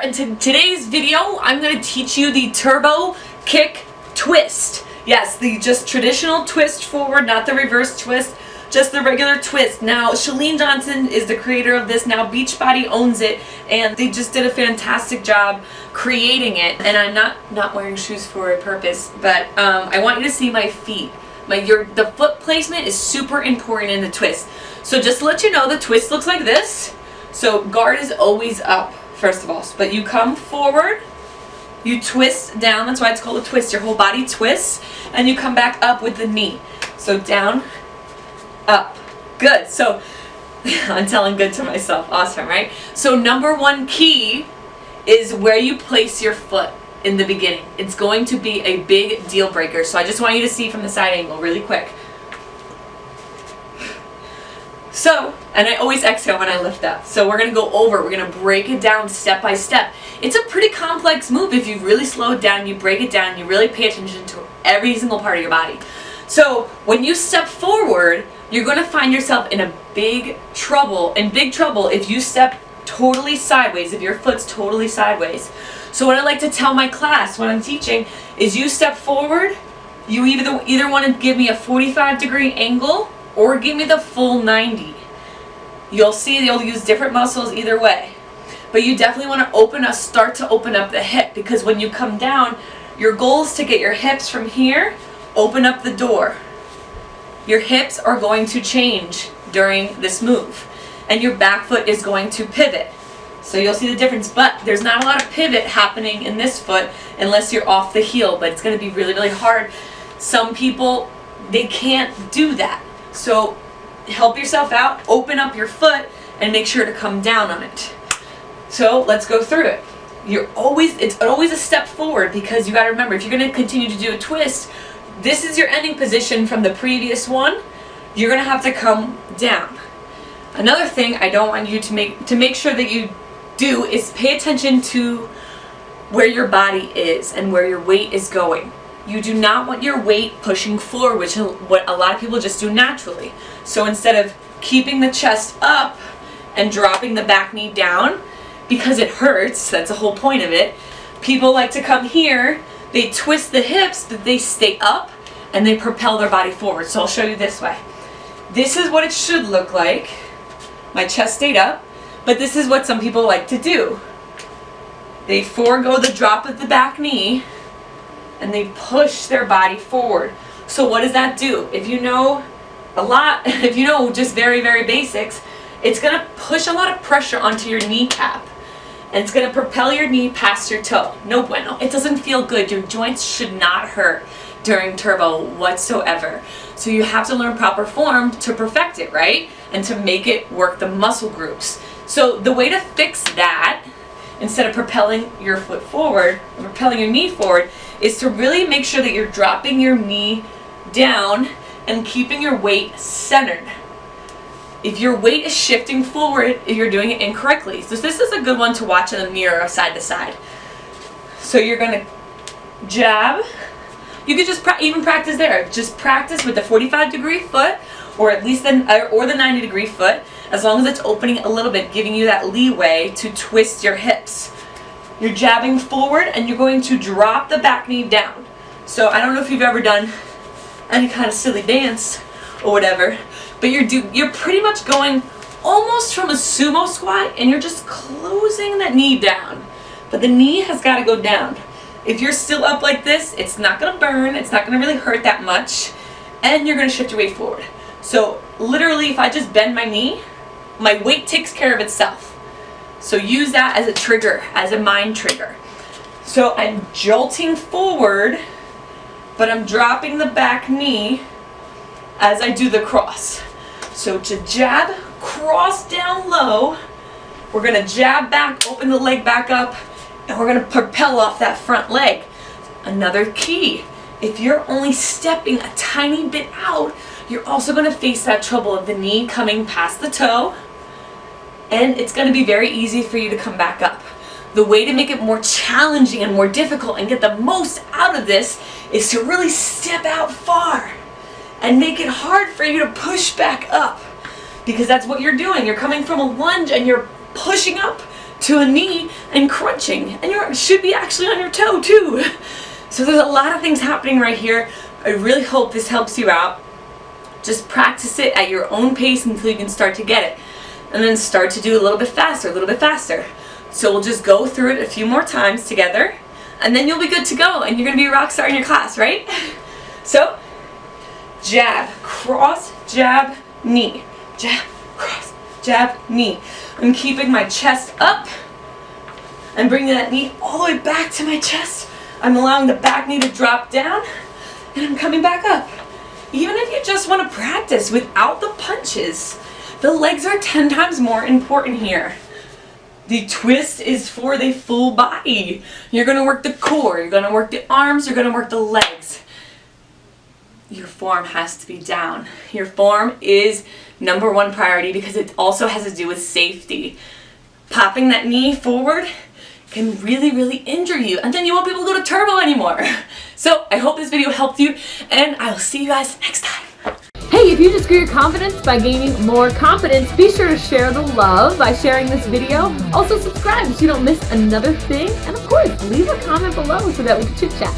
and today's video I'm going to teach you the turbo kick twist. Yes, the just traditional twist forward, not the reverse twist, just the regular twist. Now, Chalene Johnson is the creator of this. Now Beachbody owns it, and they just did a fantastic job creating it. And I'm not wearing shoes for a purpose, but I want you to see my feet. The foot placement is super important in the twist. So just to let you know, the twist looks like this. So guard is always up, first of all, but you come forward, you twist down, that's why it's called a twist, your whole body twists, and you come back up with the knee. So down, up, good. So I'm telling good to myself, awesome, right? So number one key is where you place your foot in the beginning. It's going to be a big deal breaker. So I just want you to see from the side angle really quick. So, and I always exhale when I lift up. So we're going to go over, we're going to break it down step by step. It's a pretty complex move. If you really slow it down, you break it down, you really pay attention to every single part of your body. So when you step forward, you're going to find yourself in big trouble if you step totally sideways, if your foot's totally sideways. So what I like to tell my class when I'm teaching is you step forward, you either want to give me a 45-degree angle or give me the full 90. You'll see you'll use different muscles either way. But you definitely want to start to open up the hip, because when you come down, your goal is to get your hips from here, open up the door. Your hips are going to change during this move, and your back foot is going to pivot. So you'll see the difference, but there's not a lot of pivot happening in this foot unless you're off the heel, but it's going to be really, really hard. Some people, they can't do that. So help yourself out, open up your foot, and make sure to come down on it. So let's go through it. It's always a step forward, because you got to remember, if you're going to continue to do a twist, this is your ending position from the previous one. You're going to have to come down. Another thing I don't want you to make sure that you do is pay attention to where your body is and where your weight is going. You do not want your weight pushing forward, which is what a lot of people just do naturally. So instead of keeping the chest up and dropping the back knee down, because it hurts, that's the whole point of it, people like to come here, they twist the hips, but they stay up and they propel their body forward. So I'll show you this way. This is what it should look like. My chest stayed up, but this is what some people like to do. They forego the drop of the back knee and they push their body forward. So what does that do? If you know if you know just very, very basics, it's going to push a lot of pressure onto your kneecap, and it's going to propel your knee past your toe. No bueno. It doesn't feel good. Your joints should not hurt during turbo whatsoever. So you have to learn proper form to perfect it, right? And to make it work the muscle groups. So the way to fix that, instead of propelling your foot forward, propelling your knee forward, is to really make sure that you're dropping your knee down and keeping your weight centered. If your weight is shifting forward, you're doing it incorrectly. So this is a good one to watch in the mirror side to side. So you're going to jab. You could just even practice there. Just practice with the 45-degree foot, or at least the 90-degree foot, as long as it's opening a little bit, giving you that leeway to twist your hips. You're jabbing forward and you're going to drop the back knee down. So I don't know if you've ever done any kind of silly dance or whatever, but you're pretty much going almost from a sumo squat, and you're just closing that knee down. But the knee has got to go down. If you're still up like this, it's not going to burn, it's not going to really hurt that much, and you're going to shift your weight forward. So literally, if I just bend my knee, my weight takes care of itself. So use that as a trigger, as a mind trigger. So I'm jolting forward, but I'm dropping the back knee as I do the cross. So to jab, cross down low, we're going to jab back, open the leg back up, and we're going to propel off that front leg. Another key, if you're only stepping a tiny bit out, you're also going to face that trouble of the knee coming past the toe, and it's going to be very easy for you to come back up. The way to make it more challenging and more difficult and get the most out of this is to really step out far and make it hard for you to push back up, because that's what you're doing. You're coming from a lunge and you're pushing up to a knee and crunching, and you should be actually on your toe too. So there's a lot of things happening right here. I really hope this helps you out. Just practice it at your own pace until you can start to get it, and then start to do a little bit faster, a little bit faster. So we'll just go through it a few more times together, and then you'll be good to go, and you're gonna be a rock star in your class, right? So, jab, cross, jab, knee, jab, cross, jab, knee. I'm keeping my chest up. I'm bringing that knee all the way back to my chest. I'm allowing the back knee to drop down, and I'm coming back up. Even if you just want to practice without the punches, the legs are 10 times more important here. The twist is for the full body. You're going to work the core, you're going to work the arms, you're going to work the legs. Your form has to be down. Your form is #1 priority because it also has to do with safety. Popping that knee forward can really, really injure you, and then you won't be able to go to turbo anymore. So I hope this video helped you, and I will see you guys next time. Hey, if you just grew your confidence by gaining more confidence, be sure to share the love by sharing this video. Also subscribe so you don't miss another thing. And of course, leave a comment below so that we can chit chat.